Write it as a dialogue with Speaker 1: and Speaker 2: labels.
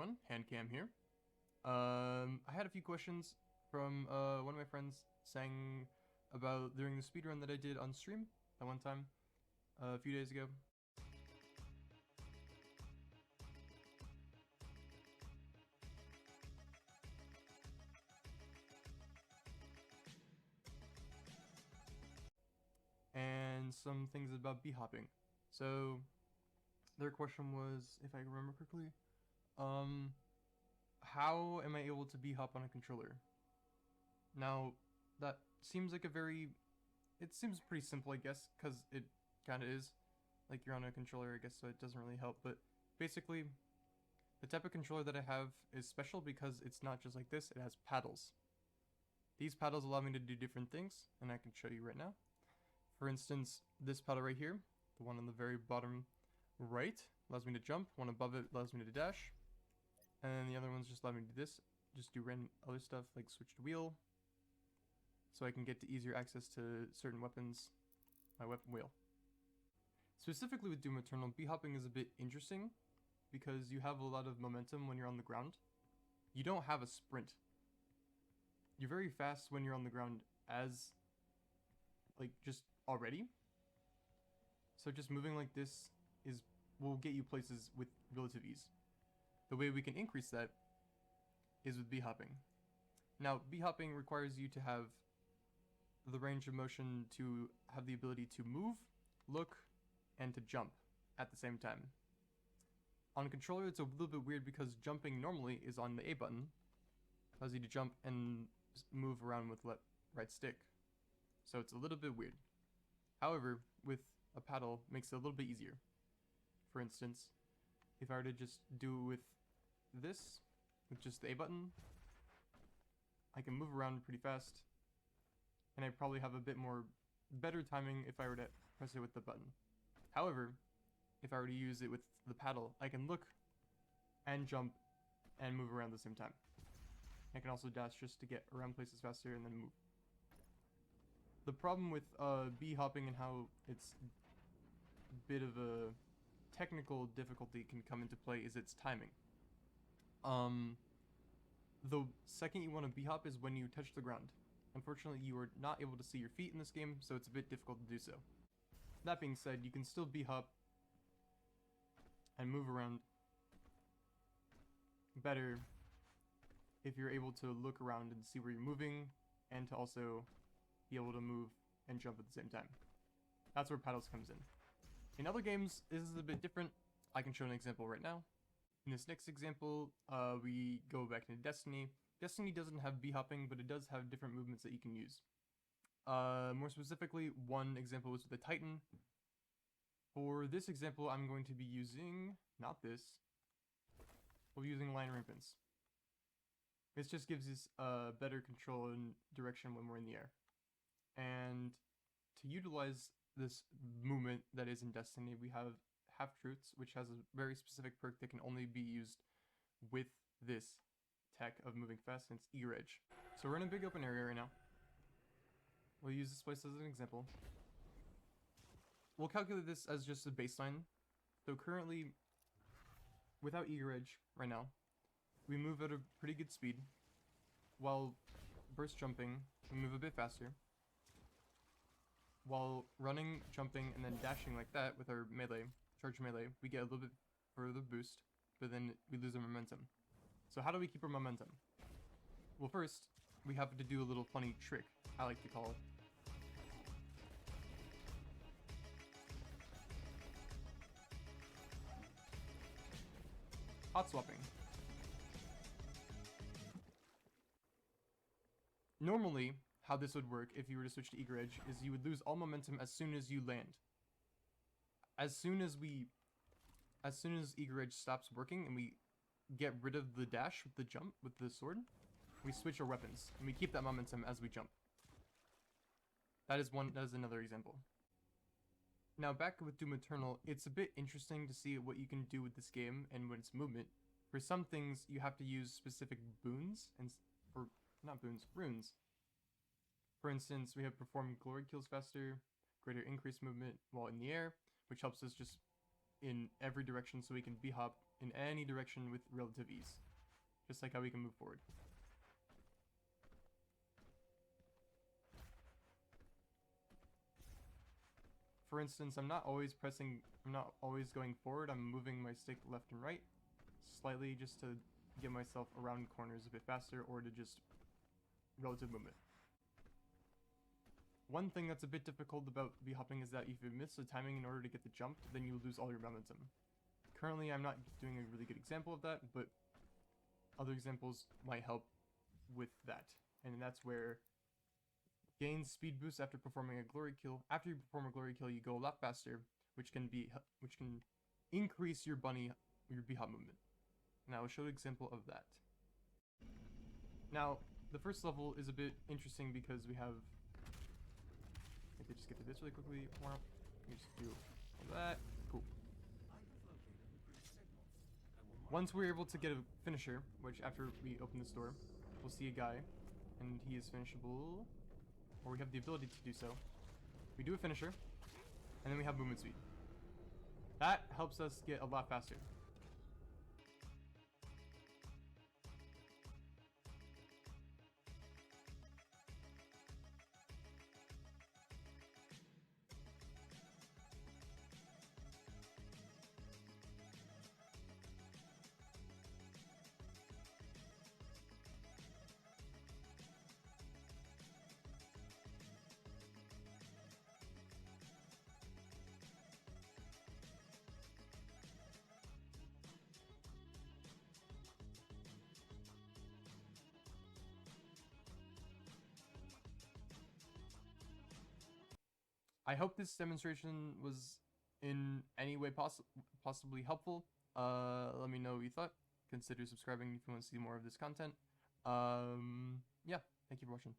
Speaker 1: everyone, Handcam here. I had a few questions from one of my friends saying about during the speedrun that I did on stream at one time a few days ago. And some things about b-hopping. So their question was, if I remember correctly, how am I able to b-hop on a controller? Now, that seems like it seems pretty simple, I guess, because it kind of is. Like, you're on a controller, I guess, so it doesn't really help, but basically, the type of controller that I have is special because it's not just like this, it has paddles. These paddles allow me to do different things, and I can show you right now. For instance, this paddle right here, the one on the very bottom right, allows me to jump, one above it allows me to dash, and then the other ones just allow me to do this, just do random other stuff like switch to wheel, so I can get to easier access to certain weapons, my weapon wheel. Specifically with Doom Eternal, b-hopping is a bit interesting because you have a lot of momentum when you're on the ground. You don't have a sprint. You're very fast when you're on the ground as, like, just already. So just moving like this will get you places with relative ease. The way we can increase that is with b-hopping. Now, b-hopping requires you to have the range of motion to have the ability to move, look, and to jump at the same time. On a controller, it's a little bit weird because jumping normally is on the A button. It allows you to jump and move around with right stick. So it's a little bit weird. However, with a paddle, it makes it a little bit easier. For instance, if I were to just do with this, with just the A button, I can move around pretty fast, and I probably have a bit more better timing if I were to press it with the button. However, if I were to use it with the paddle, I can look and jump and move around at the same time. I can also dash just to get around places faster and then move. The problem with b-hopping and how it's a bit of a technical difficulty can come into play is its timing. The second you want to b-hop is when you touch the ground. Unfortunately, you are not able to see your feet in this game, so it's a bit difficult to do so. That being said, you can still b-hop and move around better if you're able to look around and see where you're moving, and to also be able to move and jump at the same time. That's where paddles comes in. In other games, this is a bit different. I can show an example right now. In this next example, we go back into Destiny. Destiny doesn't have b-hopping, but it does have different movements that you can use. More specifically, one example was with the Titan. For this example, I'm going to be using, not this, we'll be using line rampants. This just gives us better control and direction when we're in the air. And to utilize this movement that is in Destiny, we have Half-Truths, which has a very specific perk that can only be used with this tech of moving fast, and it's Eager Edge. So we're in a big open area right now. We'll use this place as an example. We'll calculate this as just a baseline. So currently, without Eager Edge right now, we move at a pretty good speed. While burst jumping, we move a bit faster. While running, jumping, and then dashing like that with our melee, charge melee, we get a little bit further boost, but then we lose our momentum. So how do we keep our momentum? Well, first, we have to do a little funny trick, I like to call it. Hot swapping. Normally, how this would work if you were to switch to Eager Edge is you would lose all momentum as soon as you land. As soon as Eager Edge stops working and we get rid of the dash with the jump, with the sword, we switch our weapons, and we keep that momentum as we jump. That is another example. Now back with Doom Eternal, it's a bit interesting to see what you can do with this game and with its movement. For some things, you have to use specific boons, runes. For instance, we have Perform Glory Kills Faster, Greater Increased Movement while in the air, which helps us just in every direction so we can b-hop in any direction with relative ease. Just like how we can move forward. For instance, I'm not always going forward, I'm moving my stick left and right, slightly just to get myself around corners a bit faster, or to just relative movement. One thing that's a bit difficult about B-hopping is that if you miss the timing in order to get the jump, then you lose all your momentum. Currently, I'm not doing a really good example of that, but other examples might help with that. And that's where gain speed boost after performing a glory kill. After you perform a glory kill, you go a lot faster, which can increase your B-hop movement. And I will show an example of that. Now, the first level is a bit interesting because we have. If they just get to this really quickly, you just do all that. Cool. Once we're able to get a finisher, which after we open this door, we'll see a guy, and he is finishable, or we have the ability to do so. We do a finisher, and then we have movement speed. That helps us get a lot faster. I hope this demonstration was in any way possibly helpful. Let me know what you thought. Consider subscribing if you want to see more of this content. Yeah, thank you for watching.